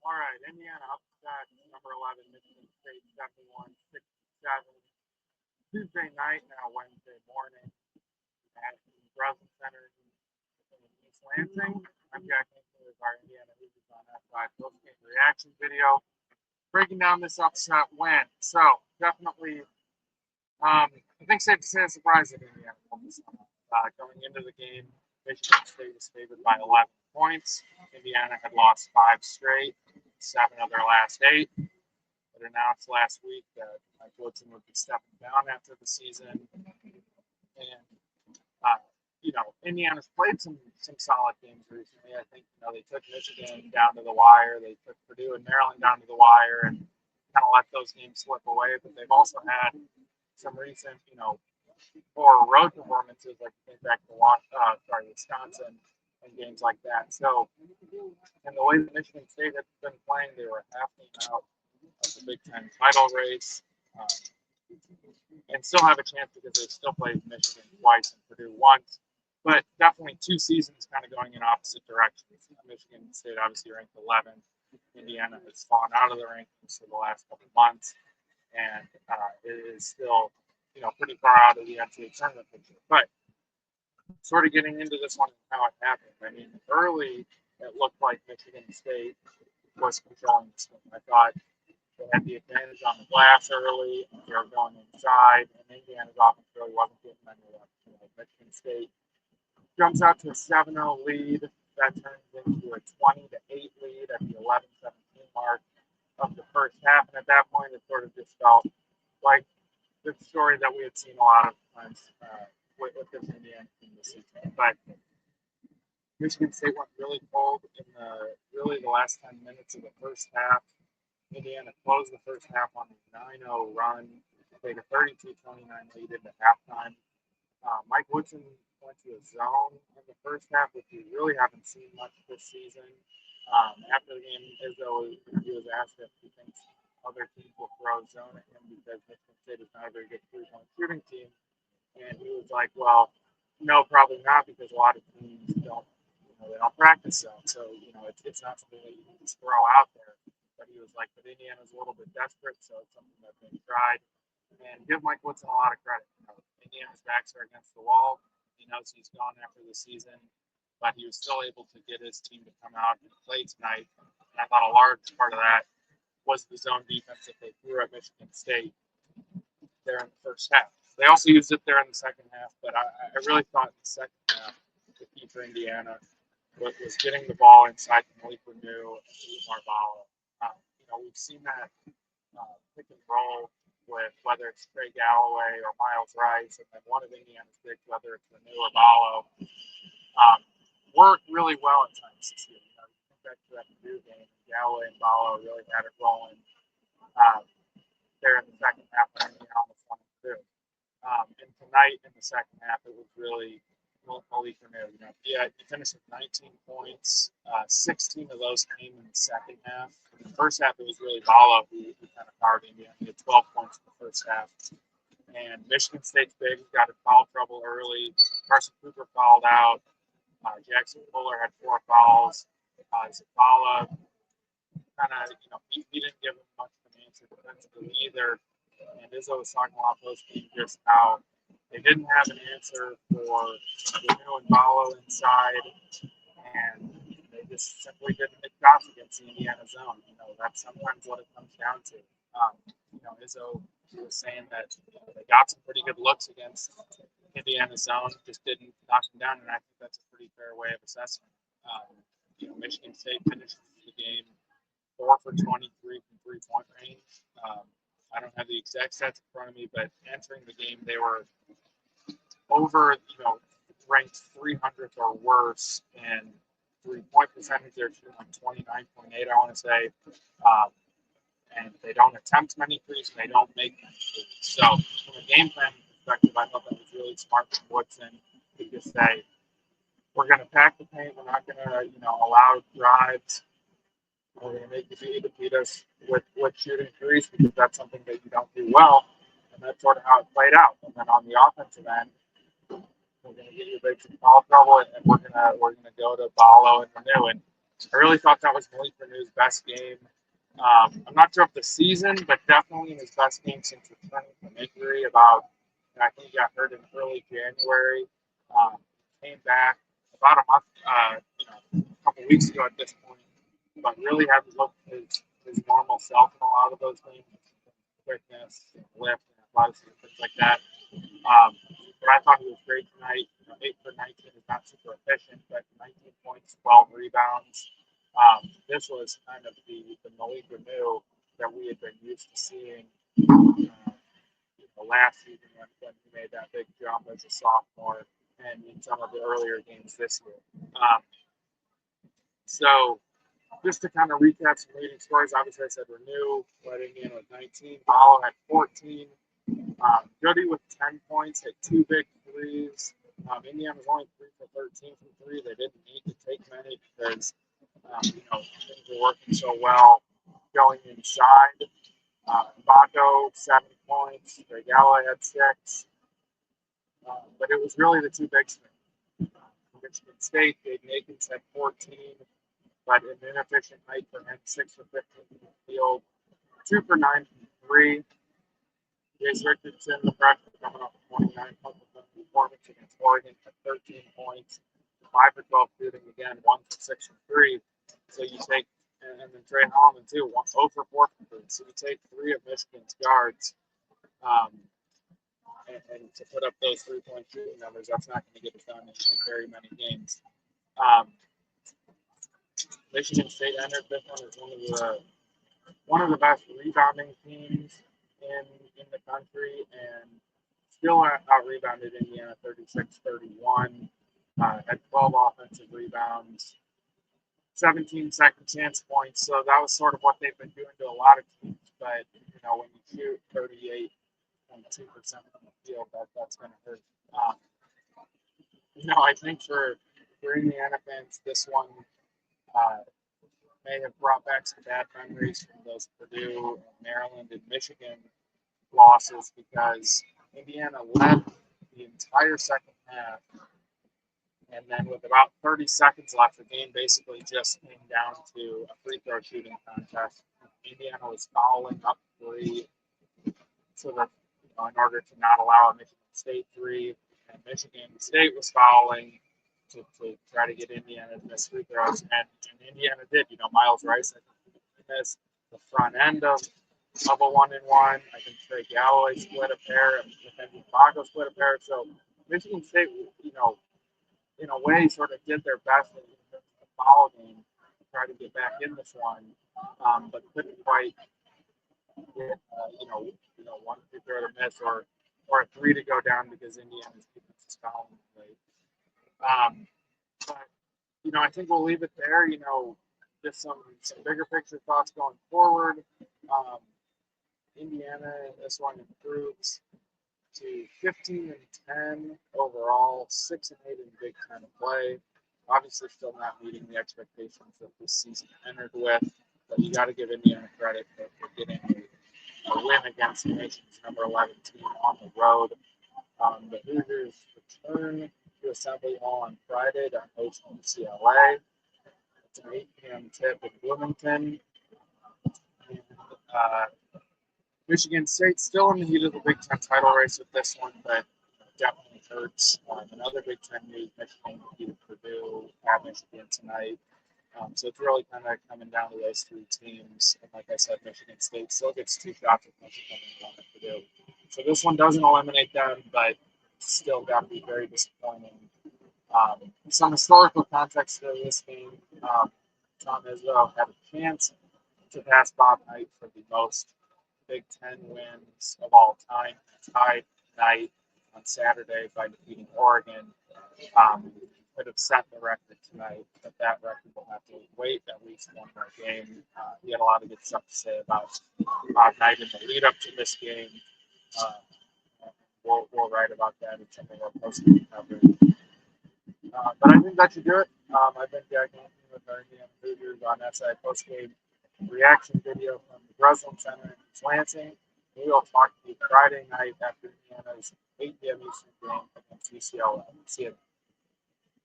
All right, Indiana upset number 11, Michigan State 71-67. Tuesday night, now Wednesday morning at the Breslin Center in East Lansing. I'm Jack Ankony with our Indiana Hoosiers on F5 Postgame reaction video, breaking down this upset win. So definitely, I think safe to say a surprise that Indiana won this one. Going into the game, Michigan State was favored by 11 points. Indiana had lost 5 straight, 7 of their last 8. It announced last week that Mike Woodson would be stepping down after the season. And, Indiana's played some solid games recently. I think, they took Michigan down to the wire. They took Purdue and Maryland down to the wire and kind of let those games slip away. But they've also had some recent, poor road performances, like think back to Wisconsin and games like that. So, and the way that Michigan State had been playing, they were half game out of the Big Ten title race, and still have a chance because they still played Michigan twice and Purdue once. But definitely 2 seasons kind of going in opposite directions. Michigan State obviously ranked 11th. Indiana has fallen out of the rankings for the last couple of months, and it is still, pretty far out of the NCAA tournament picture. But sort of getting into this one and how it happened. I mean, early it looked like Michigan State was controlling this game. I thought they had the advantage on the glass early. They were going inside, and Indiana's offense really wasn't getting any left. Michigan State jumps out to a 7-0 lead. That turns into a 20-8 lead at the 11-17 mark of the first half. And at that point, it sort of just felt like the story that we had seen a lot of times with this Indiana team this season. But Michigan State went really cold in the last 10 minutes of the first half. Indiana closed the first half on a 9-0 run. They had a 32-29 lead into halftime. Mike Woodson went to a zone in the first half, which we really haven't seen much this season. After the game, Izzo was asked if he thinks other teams will throw a zone at him because Michigan State is not a very good three-point shooting team. And he was like, well, no, probably not, because a lot of teams don't, they don't practice zone. So, it's not something that you can just throw out there. But he was like, but Indiana's a little bit desperate, so it's something that they tried. And give Mike Woodson a lot of credit. Indiana's backs are against the wall. He knows he's gone after the season, but he was still able to get his team to come out and play tonight. And I thought a large part of that was the zone defense that they threw at Michigan State there in the first half. They also used it there in the second half, but I really thought in the second half the key for Indiana was getting the ball inside Malik, Reneau, and Oumar Ballo. We've seen that pick and roll with whether it's Trey Galloway or Miles Rice, and then one of Indiana's bigs, whether it's Reneau or Ballo, work really well at times this year. You think back to that Purdue game, Galloway and Ballo really had it rolling there in the second half when Indiana almost won it too. And tonight in the second half, it was really Malik Reneau. He finished with 19 points. 16 of those came in the second half. In the first half, it was really Ballo who kind of powered Indiana. He had 12 points in the first half. And Michigan State's big got in foul trouble early. Carson Cooper fouled out. Jackson Fuller had 4 fouls. Zabala kind of, he didn't give him much of an answer defensively either. And Izzo was talking a lot post-game just how they didn't have an answer for Reneau and Ballo inside, and they just simply didn't hit shots against the Indiana zone. That's sometimes what it comes down to. Izzo was saying that they got some pretty good looks against Indiana zone, just didn't knock them down, and I think that's a pretty fair way of assessing. Michigan State finished the game 4 for 23 from three-point range. I don't have the exact stats in front of me, but entering the game, they were over, ranked 300th or worse in three-point percentage. They're shooting like 29.8, I want to say. And they don't attempt many threes, and they don't make many threes. So from a game plan perspective, I thought that was really smart from Woodson to just say, we're going to pack the paint. We're not going to, allow drives. We're going to make you beat us with shooting threes because that's something that you don't do well. And that's sort of how it played out. And then on the offensive end, we're going to get you big some foul trouble, and we're going to go to Ballo and Reneau. And I really thought that was Malik Reneau's best game. I'm not sure of the season, but definitely in his best game since returning from injury. I think he got hurt in early January. Came back about a month, a couple weeks ago at this point, but really hasn't looked his normal self in a lot of those games. Quickness, lift, and athleticism, things like that. But I thought he was great tonight. 8 for 19 is not super efficient, but 19 points, 12 rebounds. This was kind of the Malik Reneau that we had been used to seeing last season when he made that big jump as a sophomore and in some of the earlier games this year. So just to kind of recap some leading scores, obviously I said Reneau letting in with 19, Ballo had 14, Goody with 10 points, hit 2 big threes. Indiana was only 3 for 13 from 3. They didn't need to take many because things were working so well going inside. Ballo 7 points, Regala had 6, but it was really the two big men. Michigan State, Gabe Nakins had 14, but an inefficient night for him, 6 for 15 from the field, 2 for 9 from 3. Jace Richardson, the freshman, coming off a 29-point performance against Oregon at 13 points, 5 for 12 shooting again, 1 for 6 from 3. So you take, and then Trey Holloman too, 0 for 4 from 3. So you take 3 of Michigan's guards, and to put up those 3-point shooting numbers, that's not going to get it done in very many games. Michigan State entered this one as one of the best rebounding teams in the country, and still out-rebounded Indiana 36-31. Had 12 offensive rebounds, 17 second chance points. So that was sort of what they've been doing to a lot of teams. But when you shoot 38.2% from the field, that's going to hurt. I think for Indiana fans, this one may have brought back some bad memories from those Purdue, Maryland, and Michigan losses because Indiana led the entire second half, and then with about 30 seconds left, the game basically just came down to a free throw shooting contest. Indiana was fouling up 3, so that in order to not allow a Michigan State 3, and Michigan State was fouling to try to get Indiana to miss free throws, and Indiana did. Miles Rice, I think he missed the front end of a 1-and-1. I think Trey Galloway split a pair, and then Bago split a pair. So Michigan State, in a way, sort of did their best in the foul game to try to get back in this one, but couldn't quite get one free throw to miss or a 3 to go down because Indiana's defense is fouling late. But I think we'll leave it there. Just some bigger picture thoughts going forward. Indiana, this one improves to 15-10 overall, 6-8 in Big Ten play. Obviously, still not meeting the expectations that this season entered with, but you got to give Indiana credit for getting a win against the nation's number 11 team on the road. The Hoosiers return to Assembly Hall on Friday to host UCLA. It's an 8 p.m. tip in Bloomington. And, Michigan State still in the heat of the Big Ten title race with this one, but definitely hurts. Another Big Ten news: Michigan beat Purdue at Michigan tonight. So it's really kind of coming down to those 3 teams. And like I said, Michigan State still gets 2 shots at Michigan and Purdue. So this one doesn't eliminate them, but still got to be very disappointing. Some historical context to this game: Tom Izzo had a chance to pass Bob Knight for the most Big Ten wins of all time. Tied Knight on Saturday by defeating Oregon. Could have set the record tonight, but that record will have to wait at least one more game. He had a lot of good stuff to say about Bob Knight in the lead up to this game. We'll write about that in some of our post-game coverage. But I think that should do it. I've been Jack Anthony with our Indiana Hoosiers on SI Postgame reaction video from the Breslin Center in East Lansing. We will talk to you Friday night after Indiana's 8 p.m. Eastern game against UCLA. See you.